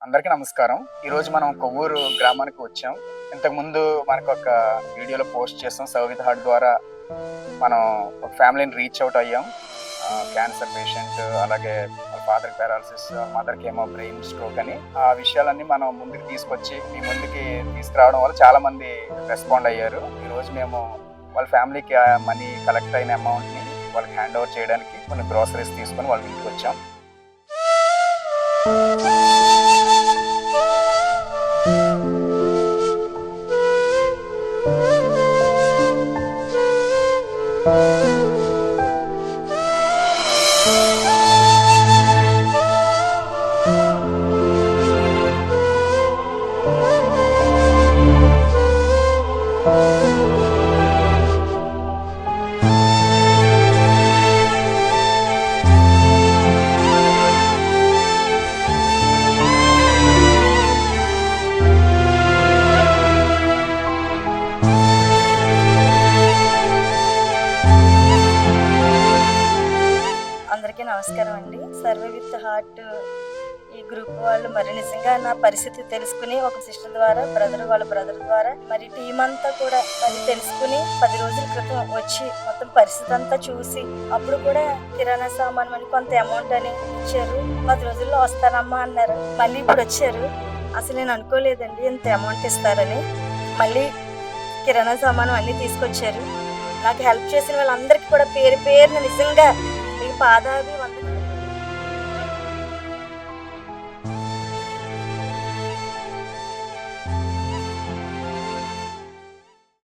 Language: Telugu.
అందరికీ నమస్కారం. ఈరోజు మనం కొవ్వూరు గ్రామానికి వచ్చాం. ఇంతకుముందు మనకు ఒక వీడియోలో పోస్ట్ చేసాం. సర్వ్ విత్ హార్ట్ ద్వారా మనం ఒక ఫ్యామిలీని రీచ్ అవుట్ అయ్యాం. క్యాన్సర్ పేషెంట్, అలాగే వాళ్ళ ఫాదర్ పారాలసిస్, మదర్కి ఏమో బ్రెయిన్ స్ట్రోక్ అని. ఆ విషయాలన్నీ మనం ముందుకు తీసుకొచ్చి మీ ముందుకి తీసుకురావడం వల్ల చాలా మంది రెస్పాండ్ అయ్యారు. ఈరోజు మేము వాళ్ళ ఫ్యామిలీకి మనీ కలెక్ట్ అయిన అమౌంట్ని వాళ్ళకి హ్యాండ్ ఓవర్ చేయడానికి కొన్ని గ్రోసరీస్ తీసుకొని వాళ్ళ ఇంటికి వచ్చాం. అందరికీ నమస్కారం అండి. సర్వ్ విత్ హార్ట్ ఈ గ్రూప్ వాళ్ళు మరి నిజంగా నా పరిస్థితి తెలుసుకుని ఒక సిస్టర్ ద్వారా వాళ్ళ బ్రదర్ ద్వారా మరి టీం అంతా కూడా మరి తెలుసుకుని 10 రోజుల క్రితం వచ్చి మొత్తం పరిస్థితి అంతా చూసి అప్పుడు కూడా కిరాణా సామాన్ అని కొంత అమౌంట్ అని ఇచ్చారు. 10 రోజుల్లో వస్తానమ్మా అన్నారు. మళ్ళీ ఇప్పుడు వచ్చారు. అసలు నేను అనుకోలేదండి ఇంత అమౌంట్ ఇస్తారని. మళ్ళీ కిరాణా సామాను అన్నీ తీసుకొచ్చారు. నాకు హెల్ప్ చేసిన వాళ్ళందరికీ కూడా పేరు పేరున నిజంగా పాదాలు